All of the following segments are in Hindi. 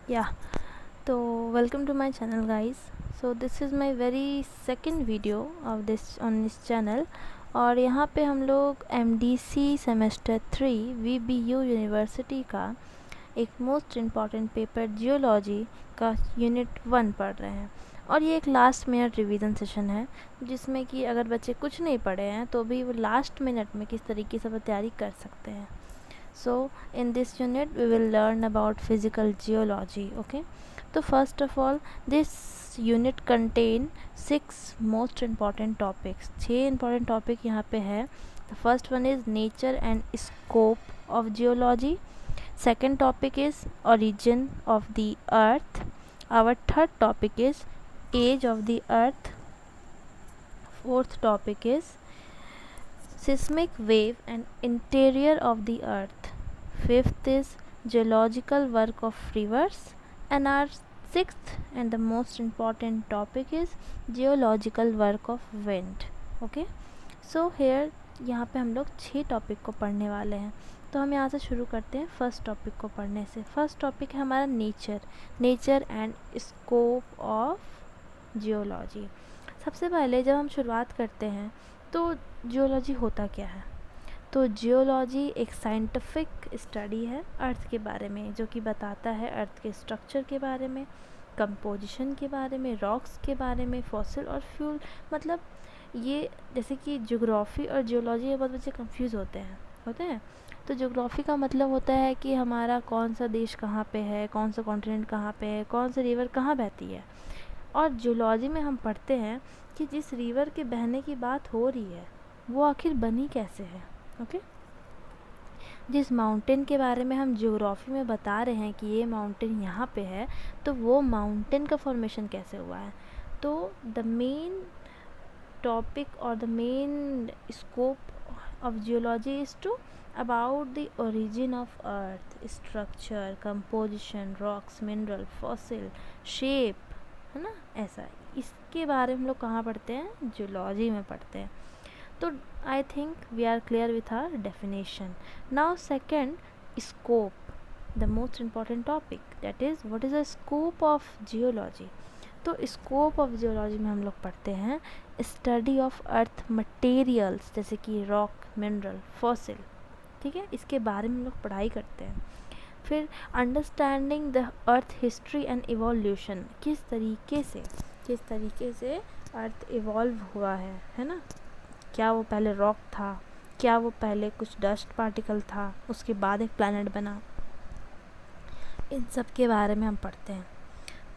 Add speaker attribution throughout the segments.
Speaker 1: Yeah, so welcome to my channel guys. So this is my very second video of this on this channel और यहाँ पे हम लोग MDC सेमेस्टर 3 VBU यूनिवर्सिटी का एक मोस्ट इम्पॉर्टेंट पेपर जियोलॉजी का यूनिट 1 पढ़ रहे हैं। और ये एक लास्ट मिनट रिवीजन सेशन है जिसमें कि अगर बच्चे कुछ नहीं पढ़े हैं तो भी वो लास्ट मिनट में किस तरीके से वो तैयारी कर सकते हैं। So in this unit we will learn about physical geology. Okay, so first of all this unit contain 6 most important topics. 6 important topic यहाँ पे है. The first one is nature and scope of geology. Second topic is origin of the earth. Our third topic is age of the earth. Fourth topic is seismic wave and interior of the earth. Fifth is geological work of rivers, and our sixth and the most important topic is geological work of wind. Okay, so here यहाँ पे हम लोग 6 टॉपिक को पढ़ने वाले हैं। तो हम यहाँ से शुरू करते हैं फर्स्ट टॉपिक को पढ़ने से। फर्स्ट टॉपिक है हमारा nature and scope of geology. सबसे पहले जब हम शुरुआत करते हैं तो जियोलॉजी होता क्या है। तो जियोलॉजी एक साइंटिफिक स्टडी है अर्थ के बारे में, जो कि बताता है अर्थ के स्ट्रक्चर के बारे में, कंपोजिशन के बारे में, रॉक्स के बारे में, फॉसिल और फ्यूल। मतलब ये जैसे कि ज्योग्राफी और जियोलॉजी में बहुत बच्चे कंफ्यूज होते हैं। तो ज्योग्राफी का मतलब होता है कि हमारा कौन सा देश कहाँ पे है, कौन सा कॉन्टिनेंट कहाँ पे है, कौन सा रिवर कहाँ बहती है। और जियोलॉजी में हम पढ़ते हैं कि जिस रिवर के बहने की बात हो रही है वो आखिर बनी कैसे है। ओके, जिस माउंटेन के बारे में हम ज्योग्राफी में बता रहे हैं कि ये माउंटेन यहाँ पे है, तो वो माउंटेन का फॉर्मेशन कैसे हुआ है। तो द मेन टॉपिक और the main scope of geology is to about the origin of earth, structure, composition, rocks, mineral, fossil, shape, है ना। ऐसा इसके बारे में हम लोग कहाँ पढ़ते हैं, जियोलॉजी में पढ़ते हैं। तो I think we are clear with our definition. Now second, scope, the most important topic, that is what is the scope of geology. तो scope of geology में हम लोग पढ़ते हैं study of earth materials, जैसे कि rock, mineral, fossil। ठीक है, इसके बारे में हम लोग पढ़ाई करते हैं। फिर understanding the earth history and evolution, किस तरीके से अर्थ इवॉल्व हुआ है ना। क्या वो पहले रॉक था, क्या वो पहले कुछ डस्ट पार्टिकल था, उसके बाद एक प्लैनेट बना। इन सब के बारे में हम पढ़ते हैं।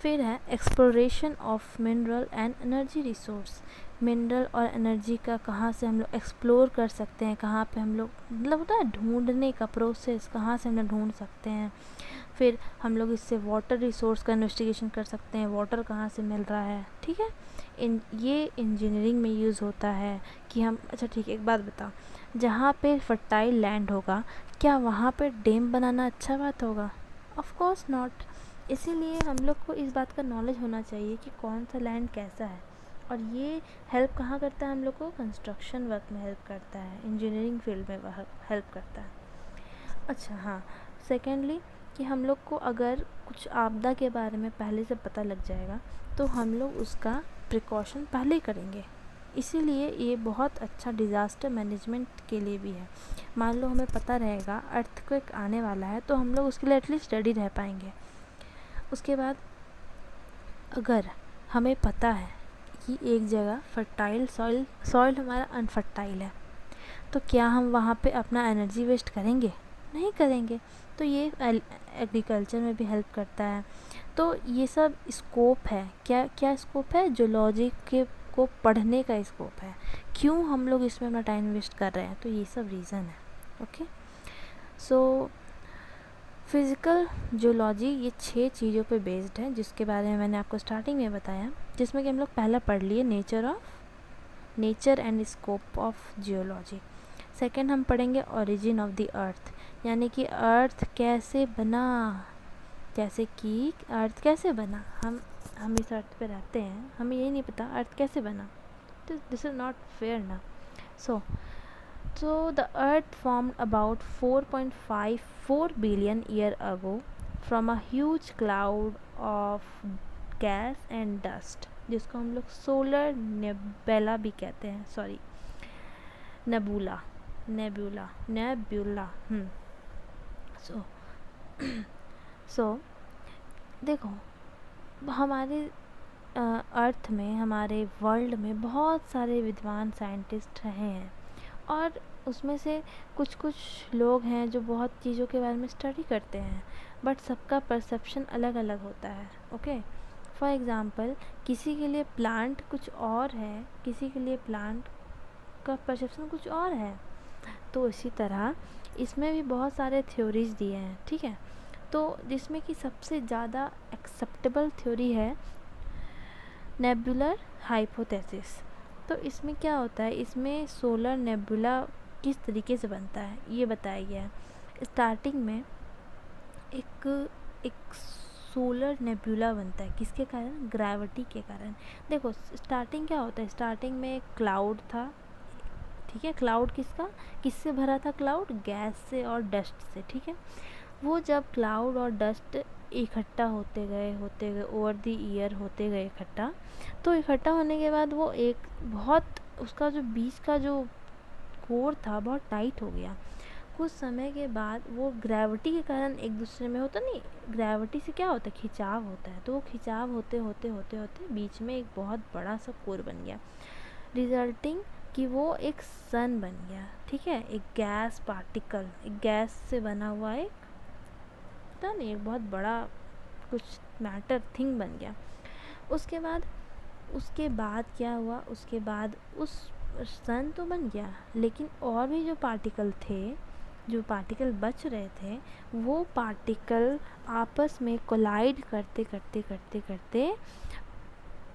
Speaker 1: फिर है exploration of mineral and energy resource. Mineral और एनर्जी का कहाँ से हम लोग एक्सप्लोर कर सकते हैं, कहाँ पे हम लोग मतलब होता है ढूंढने का प्रोसेस, कहाँ से हम लोग ढूंढ सकते हैं। फिर हम लोग इससे वाटर रिसोर्स का इन्वेस्टिगेशन कर सकते हैं, वाटर कहाँ से मिल रहा है। ठीक है, ये इंजीनियरिंग में यूज़ होता है कि हम अच्छा ठीक है, एक बात बताओ, जहाँ पे फर्टाइल लैंड होगा क्या वहाँ पे डैम बनाना अच्छा बात होगा? Of course not. इसीलिए हम लोग को इस बात का नॉलेज होना चाहिए कि कौन सा लैंड कैसा है। और ये हेल्प कहाँ करता है हम लोग को, कंस्ट्रक्शन वर्क में हेल्प करता है, इंजीनियरिंग फील्ड में हेल्प करता है। अच्छा हाँ, सेकेंडली कि हम लोग को अगर कुछ आपदा के बारे में पहले से पता लग जाएगा तो हम लोग उसका प्रिकॉशन पहले ही करेंगे। इसीलिए ये बहुत अच्छा डिज़ास्टर मैनेजमेंट के लिए भी है। मान लो हमें पता रहेगा अर्थक्वेक आने वाला है तो हम लोग उसके लिए एटलीस्ट रेडी रह पाएंगे। उसके बाद अगर हमें पता है कि एक जगह फर्टाइल सॉइल हमारा अनफर्टाइल है, तो क्या हम वहाँ पे अपना एनर्जी वेस्ट करेंगे? नहीं करेंगे। तो ये एग्रीकल्चर में भी हेल्प करता है। तो ये सब स्कोप है। क्या स्कोप है? जियोलॉजी के को पढ़ने का स्कोप है। क्यों हम लोग इसमें अपना टाइम वेस्ट कर रहे हैं, तो ये सब रीज़न है। ओके, सो फिज़िकल जियोलॉजी ये 6 चीज़ों पे बेस्ड है, जिसके बारे में मैंने आपको स्टार्टिंग में बताया, जिसमें कि हम लोग पहला पढ़ लिए nature and scope of geology. Second हम पढ़ेंगे ओरिजिन ऑफ द अर्थ, यानी कि अर्थ कैसे बना, कैसे बना। हम इस अर्थ पे रहते हैं, हमें यही नहीं पता अर्थ कैसे बना, तो दिस इज़ नॉट फेयर ना। So the earth formed about 4.54 billion year ago from a huge cloud of gas and dust, जिसको हम लोग सोलर नेबुला भी कहते हैं, सॉरी नेबुला नेबुला नेबुला सो सो देखो, हमारे अर्थ में, हमारे वर्ल्ड में बहुत सारे विद्वान साइंटिस्ट रहे हैं, और उसमें से कुछ कुछ लोग हैं जो बहुत चीज़ों के बारे में स्टडी करते हैं, बट सबका परसेप्शन अलग अलग होता है। ओके, फॉर एग्ज़ाम्पल किसी के लिए प्लांट कुछ और है, किसी के लिए प्लांट का परसेप्शन कुछ और है। तो इसी तरह इसमें भी बहुत सारे थ्योरीज दिए हैं, ठीक है। तो जिसमें कि सबसे ज़्यादा एक्सेप्टेबल थ्योरी है नेबुलर हाइपोथेसिस। तो इसमें क्या होता है, इसमें सोलर नेबुला किस तरीके से बनता है ये बताया गया है। स्टार्टिंग में एक सोलर नेबुला बनता है, किसके कारण? ग्रेविटी के कारण। देखो स्टार्टिंग क्या होता है, स्टार्टिंग में एक क्लाउड था, ठीक है। क्लाउड किससे भरा था? क्लाउड गैस से और डस्ट से, ठीक है। वो जब क्लाउड और डस्ट इकट्ठा होते गए ओवर द ईयर होते गए इकट्ठा, तो इकट्ठा होने के बाद वो एक बहुत, उसका जो बीच का जो कोर था बहुत टाइट हो गया। कुछ समय के बाद वो ग्रेविटी के कारण एक दूसरे में होता नहीं, ग्रेविटी से क्या होता है, खिंचाव होता है। तो वो खिंचाव होते होते बीच में एक बहुत बड़ा सा कोर बन गया, रिजल्टिंग कि वो एक सन बन गया, ठीक है। एक गैस पार्टिकल, एक गैस से बना हुआ एक पता नहीं, एक बहुत बड़ा कुछ मैटर थिंग बन गया। उसके बाद क्या हुआ, उसके बाद उस सन तो बन गया, लेकिन और भी जो पार्टिकल बच रहे थे, वो पार्टिकल आपस में कोलाइड करते करते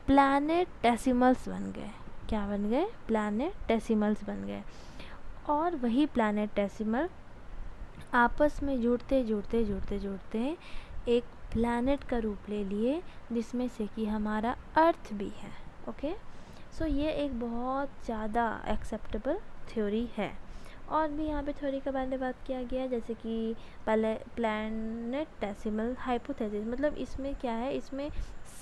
Speaker 1: प्लैनेटेसिमल्स बन गए। क्या बन गए? प्लैनेटेसिमल्स बन गए। और वही प्लैनेटेसिमल आपस में जुड़ते एक प्लैनेट का रूप ले लिए, जिसमें से कि हमारा अर्थ भी है। ओके, सो ये एक बहुत ज़्यादा एक्सेप्टेबल थ्योरी है। और भी यहाँ पे थ्योरी के बारे में बात किया गया, जैसे कि पहले प्लैनेटेसिमल हाइपोथेसिस, मतलब इसमें क्या है, इसमें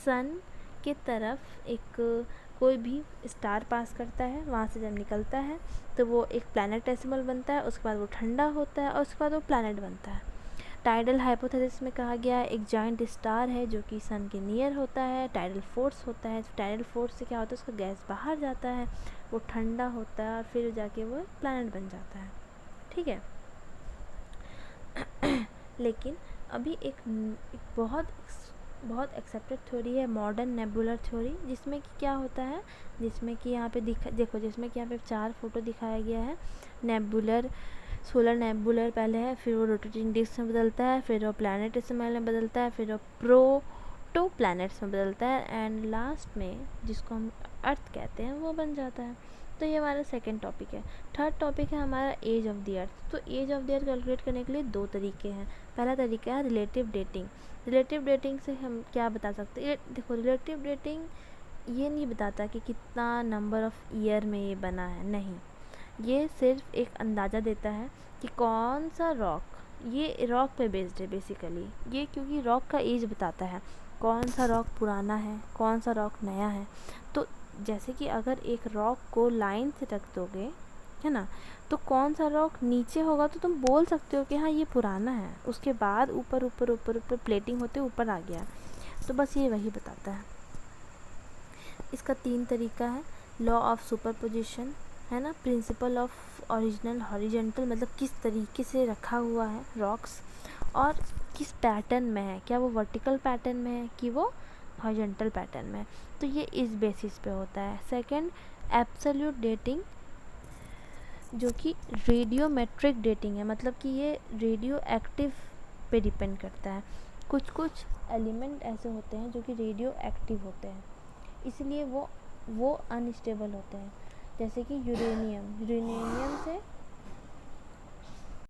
Speaker 1: सन के तरफ एक कोई भी स्टार पास करता है, वहाँ से जब निकलता है तो वो एक प्लैनेटेसिमल बनता है, उसके बाद वो ठंडा होता है और उसके बाद वो प्लैनेट बनता है। टाइडल हाइपोथेसिस में कहा गया है एक जॉइंट स्टार है जो कि सन के नियर होता है, टाइडल फोर्स होता है, टाइडल फोर्स से क्या होता है, उसका गैस बाहर जाता है, वो ठंडा होता है और फिर जाके वो प्लैनेट बन जाता है, ठीक है। लेकिन अभी एक बहुत एक्सेप्टेड थ्योरी है मॉडर्न नेबुलर थ्योरी, जिसमें कि क्या होता है, जिसमें कि यहाँ पे देखो जिसमें कि यहाँ पे 4 फोटो दिखाया गया है। नेबुलर, सोलर नेबुलर पहले है, फिर वो रोटेटिंग डिस्क में बदलता है, फिर वो प्लैनेटेसिमल में बदलता है, फिर वो प्रोटो प्लैनेट्स में बदलता है, एंड लास्ट में जिसको हम अर्थ कहते हैं वो बन जाता है। तो ये हमारा सेकंड टॉपिक है। थर्ड टॉपिक है हमारा एज ऑफ द अर्थ। तो age of the earth calculate करने के लिए 2 तरीके हैं। पहला तरीका है रिलेटिव डेटिंग। रिलेटिव डेटिंग से हम क्या बता सकते हैं, देखो रिलेटिव डेटिंग ये नहीं बताता कि कितना नंबर ऑफ़ ईयर में ये बना है, नहीं, ये सिर्फ एक अंदाज़ा देता है कि कौन सा रॉक, ये रॉक पे बेस्ड है बेसिकली ये, क्योंकि रॉक का एज बताता है कौन सा रॉक पुराना है, कौन सा रॉक नया है। तो जैसे कि अगर एक रॉक को लाइन से रख दोगे, है ना, तो कौन सा रॉक नीचे होगा तो तुम बोल सकते हो कि हाँ ये पुराना है, उसके बाद ऊपर ऊपर ऊपर ऊपर प्लेटिंग होते ऊपर आ गया। तो बस ये वही बताता है। इसका 3 तरीका है। लॉ ऑफ सुपरपोजिशन, है ना, प्रिंसिपल ऑफ ओरिजिनल हॉरिजेंटल, मतलब किस तरीके से रखा हुआ है रॉक्स और किस पैटर्न में है, क्या वो वर्टिकल पैटर्न में है कि वो हॉरिजेंटल पैटर्न में है, तो ये इस बेसिस पे होता है। सेकंड, एब्सोल्यूट डेटिंग, जो कि रेडियोमेट्रिक डेटिंग है, मतलब कि ये रेडियो एक्टिव पे डिपेंड करता है। कुछ एलिमेंट ऐसे होते हैं जो कि रेडियो एक्टिव होते हैं, इसलिए वो अनस्टेबल होते हैं, जैसे कि यूरेनियम से